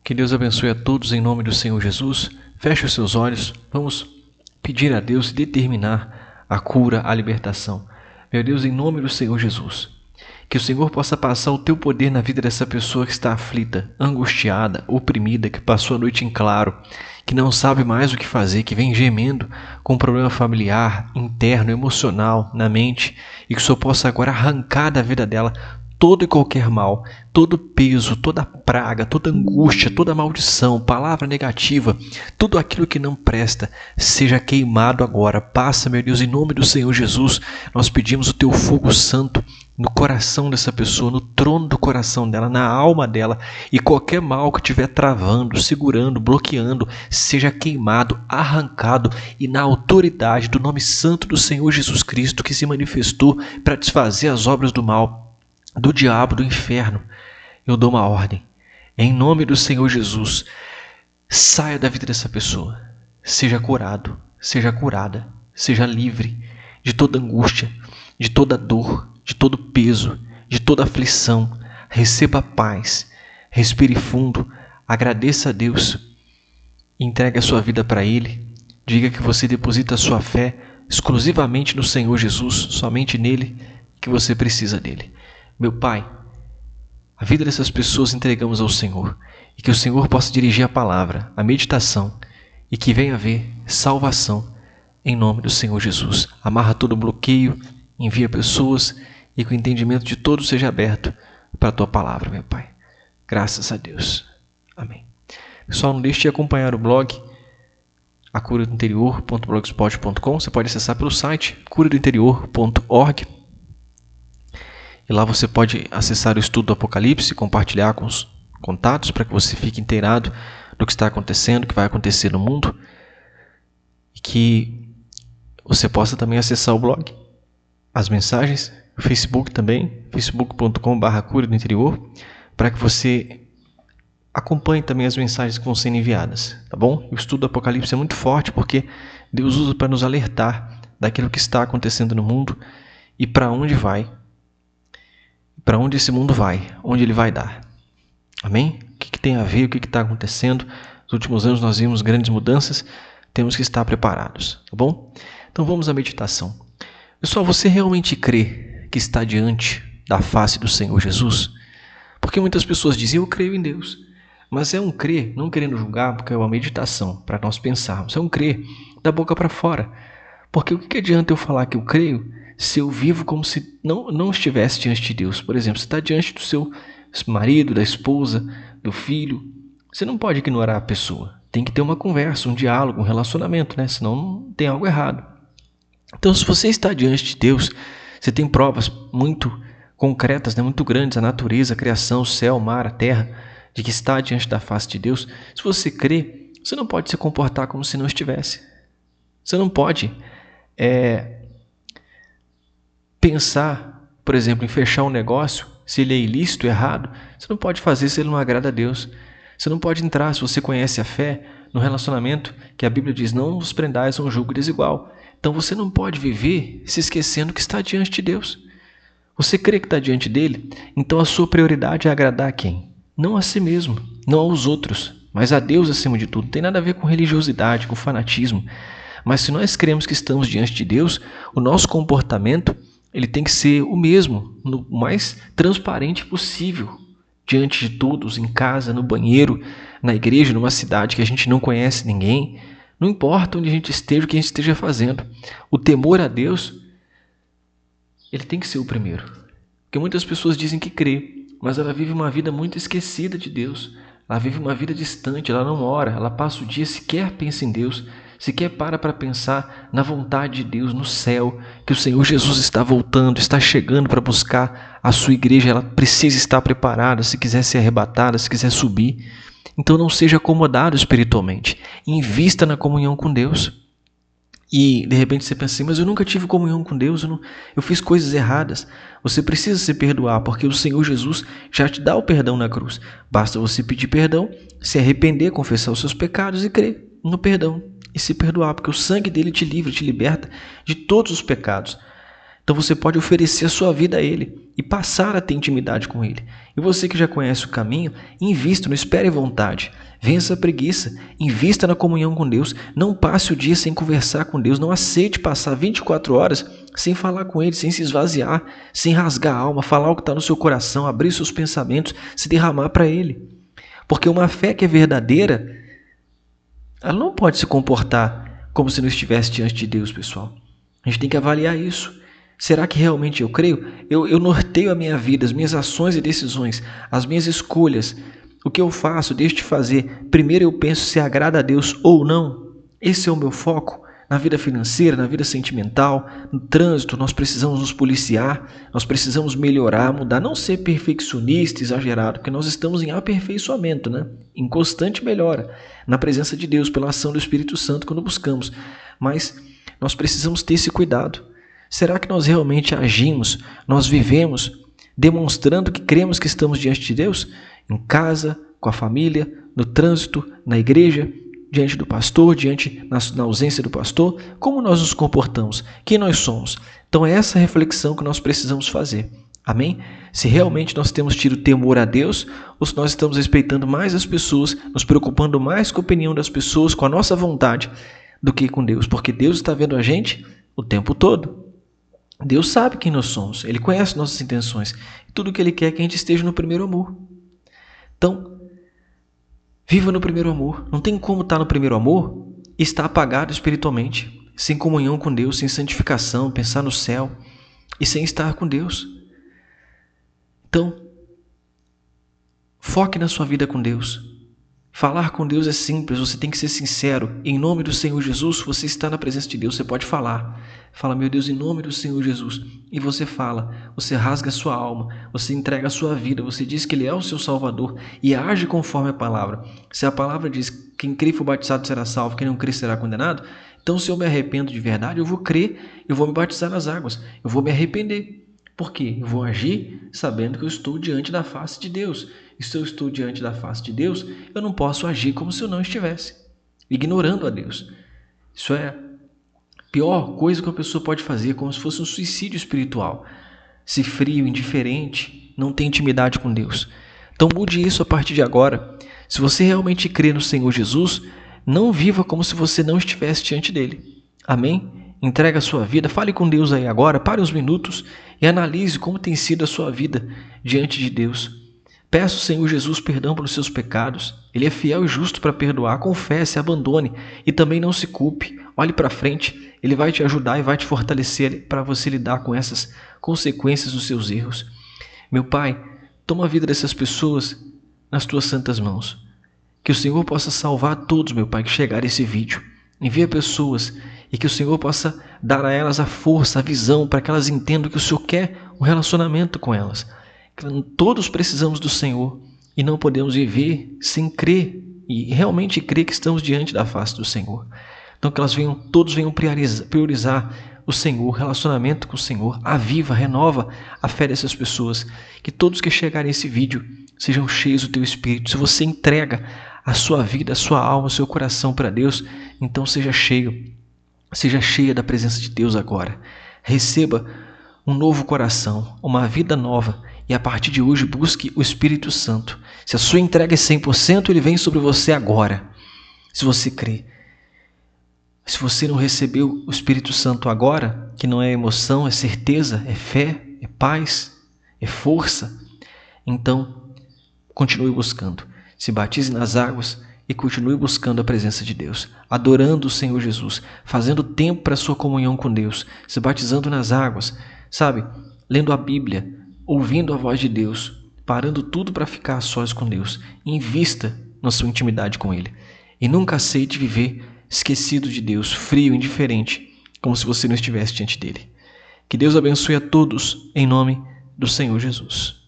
Que Deus abençoe a todos em nome do Senhor Jesus. Feche os seus olhos. Vamos pedir a Deus e determinar a cura, a libertação. Meu Deus, em nome do Senhor Jesus, que o Senhor possa passar o teu poder na vida dessa pessoa que está aflita, angustiada, oprimida, que passou a noite em claro, que não sabe mais o que fazer, que vem gemendo com um problema familiar, interno, emocional, na mente, e que o Senhor possa agora arrancar da vida dela todo e qualquer mal, todo peso, toda praga, toda angústia, toda maldição, palavra negativa, tudo aquilo que não presta, seja queimado agora. Passa, meu Deus, em nome do Senhor Jesus, nós pedimos o teu fogo santo no coração dessa pessoa, no trono do coração dela, na alma dela, e qualquer mal que estiver travando, segurando, bloqueando, seja queimado, arrancado, e na autoridade do nome santo do Senhor Jesus Cristo, que se manifestou para desfazer as obras do mal, do diabo, do inferno, eu dou uma ordem. Em nome do Senhor Jesus, saia da vida dessa pessoa. Seja curado, seja curada, seja livre de toda angústia, de toda dor, de todo peso, de toda aflição. Receba paz, respire fundo, agradeça a Deus, entregue a sua vida para Ele. Diga que você deposita a sua fé exclusivamente no Senhor Jesus, somente nele, que você precisa dele. Meu Pai, a vida dessas pessoas entregamos ao Senhor, e que o Senhor possa dirigir a palavra, a meditação, e que venha haver salvação em nome do Senhor Jesus. Amarra todo bloqueio, envia pessoas, e que o entendimento de todos seja aberto para a Tua palavra, meu Pai. Graças a Deus. Amém. Pessoal, não deixe de acompanhar o blog acuradointerior.blogspot.com. Você pode acessar pelo site curadointerior.org. E lá você pode acessar o estudo do Apocalipse e compartilhar com os contatos para que você fique inteirado do que está acontecendo, do que vai acontecer no mundo. E que você possa também acessar o blog, as mensagens, o Facebook também, facebook.com/curadointerior, para que você acompanhe também as mensagens que vão sendo enviadas, tá bom? O estudo do Apocalipse é muito forte porque Deus usa para nos alertar daquilo que está acontecendo no mundo e para onde vai. Para onde esse mundo vai, onde ele vai dar. Amém? O que tem a ver, o que está acontecendo? Nos últimos anos nós vimos grandes mudanças, temos que estar preparados, tá bom? Então vamos à meditação. Pessoal, você realmente crê que está diante da face do Senhor Jesus? Porque muitas pessoas dizem, eu creio em Deus. Mas é um crer, não querendo julgar, porque é uma meditação, para nós pensarmos. É um crer da boca para fora. Porque o que adianta eu falar que eu creio se eu vivo como se não estivesse diante de Deus? Por exemplo, você está diante do seu marido, da esposa, do filho. Você não pode ignorar a pessoa. Tem que ter uma conversa, um diálogo, um relacionamento, né? Senão tem algo errado. Então, se você está diante de Deus, você tem provas muito concretas, né? Muito grandes, a natureza, a criação, o céu, o mar, a terra, de que está diante da face de Deus. Se você crê, você não pode se comportar como se não estivesse. Você não pode pensar, por exemplo, em fechar um negócio, se ele é ilícito, errado. Você não pode fazer se ele não agrada a Deus. Você não pode entrar, se você conhece a fé, no relacionamento que a Bíblia diz, não vos prendais a um jugo desigual. Então você não pode viver se esquecendo que está diante de Deus. Você crê que está diante dele, então a sua prioridade é agradar a quem? Não a si mesmo, não aos outros, mas a Deus acima de tudo. Não tem nada a ver com religiosidade, com fanatismo. Mas se nós cremos que estamos diante de Deus, o nosso comportamento ele tem que ser o mesmo, no mais transparente possível, diante de todos, em casa, no banheiro, na igreja, numa cidade que a gente não conhece ninguém. Não importa onde a gente esteja, o que a gente esteja fazendo. O temor a Deus, ele tem que ser o primeiro. Porque muitas pessoas dizem que crê, mas ela vive uma vida muito esquecida de Deus. Ela vive uma vida distante, ela não ora, ela passa o dia, sequer pensa em Deus, sequer para pensar na vontade de Deus, no céu, que o Senhor Jesus está voltando, está chegando para buscar a sua igreja. Ela precisa estar preparada se quiser ser arrebatada, se quiser subir. Então não seja acomodado espiritualmente, invista na comunhão com Deus. E de repente você pensa assim, mas eu nunca tive comunhão com Deus, eu fiz coisas erradas. Você precisa se perdoar, porque o Senhor Jesus já te dá o perdão na cruz. Basta você pedir perdão, se arrepender, confessar os seus pecados e crer no perdão. E se perdoar, porque o sangue dele te livra, te liberta de todos os pecados. Então você pode oferecer a sua vida a Ele e passar a ter intimidade com Ele. E você que já conhece o caminho, invista, não espere vontade. Vença a preguiça, invista na comunhão com Deus. Não passe o dia sem conversar com Deus. Não aceite passar 24 horas sem falar com Ele, sem se esvaziar, sem rasgar a alma, falar o que está no seu coração, abrir seus pensamentos, se derramar para Ele. Porque uma fé que é verdadeira, ela não pode se comportar como se não estivesse diante de Deus, pessoal. A gente tem que avaliar isso. Será que realmente eu creio? Eu norteio a minha vida, as minhas ações e decisões, as minhas escolhas, o que eu faço, deixo de fazer. Primeiro eu penso se agrada a Deus ou não. Esse é o meu foco. Na vida financeira, na vida sentimental, no trânsito, nós precisamos nos policiar, nós precisamos melhorar, mudar, não ser perfeccionista, exagerado, porque nós estamos em aperfeiçoamento, né? Em constante melhora, na presença de Deus, pela ação do Espírito Santo quando buscamos. Mas nós precisamos ter esse cuidado. Será que nós realmente agimos, nós vivemos, demonstrando que cremos que estamos diante de Deus? Em casa, com a família, no trânsito, na igreja, diante do pastor, na ausência do pastor? Como nós nos comportamos? Quem nós somos? Então é essa reflexão que nós precisamos fazer. Amém? Se realmente nós temos tido temor a Deus, ou se nós estamos respeitando mais as pessoas, nos preocupando mais com a opinião das pessoas, com a nossa vontade, do que com Deus. Porque Deus está vendo a gente o tempo todo. Deus sabe quem nós somos, Ele conhece nossas intenções. E tudo o que Ele quer é que a gente esteja no primeiro amor. Então, viva no primeiro amor. Não tem como estar no primeiro amor e estar apagado espiritualmente, sem comunhão com Deus, sem santificação, pensar no céu e sem estar com Deus. Então, foque na sua vida com Deus. Falar com Deus é simples, você tem que ser sincero. Em nome do Senhor Jesus, você está na presença de Deus, você pode falar. Fala, meu Deus, em nome do Senhor Jesus. E você fala, você rasga a sua alma, você entrega a sua vida, você diz que Ele é o seu Salvador e age conforme a palavra. Se a palavra diz que quem crê e for batizado será salvo, quem não crê será condenado, então se eu me arrependo de verdade, eu vou crer, eu vou me batizar nas águas, eu vou me arrepender. Por quê? Eu vou agir sabendo que eu estou diante da face de Deus. E se eu estou diante da face de Deus, eu não posso agir como se eu não estivesse, ignorando a Deus. Isso é a pior coisa que uma pessoa pode fazer, como se fosse um suicídio espiritual. Ser frio, indiferente, não ter intimidade com Deus. Então mude isso a partir de agora. Se você realmente crê no Senhor Jesus, não viva como se você não estivesse diante dele. Amém? Entrega a sua vida, fale com Deus aí agora, pare uns minutos e analise como tem sido a sua vida diante de Deus. Peça ao Senhor Jesus perdão pelos seus pecados. Ele é fiel e justo para perdoar. Confesse, abandone e também não se culpe. Olhe para frente, Ele vai te ajudar e vai te fortalecer para você lidar com essas consequências dos seus erros. Meu Pai, toma a vida dessas pessoas nas tuas santas mãos. Que o Senhor possa salvar todos, meu Pai, que chegar esse vídeo. Envia pessoas e que o Senhor possa dar a elas a força, a visão, para que elas entendam que o Senhor quer um relacionamento com elas. Todos precisamos do Senhor e não podemos viver sem crer e realmente crer que estamos diante da face do Senhor. Então que todos venham priorizar o Senhor, o relacionamento com o Senhor. Aviva, renova a fé dessas pessoas. Que todos que chegarem a esse vídeo sejam cheios do Teu Espírito. Se você entrega a sua vida, a sua alma, o seu coração para Deus, então seja cheia da presença de Deus agora. Receba um novo coração, uma vida nova. E a partir de hoje busque o Espírito Santo. Se a sua entrega é 100%, ele vem sobre você agora. Se você crê. Se você não recebeu o Espírito Santo agora, que não é emoção, é certeza, é fé, é paz, é força, então continue buscando. Se batize nas águas e continue buscando a presença de Deus. Adorando o Senhor Jesus. Fazendo tempo para a sua comunhão com Deus. Se batizando nas águas. Sabe? Lendo a Bíblia. Ouvindo a voz de Deus, parando tudo para ficar a sós com Deus. Invista na sua intimidade com Ele. E nunca aceite viver esquecido de Deus, frio, indiferente, como se você não estivesse diante dele. Que Deus abençoe a todos, em nome do Senhor Jesus.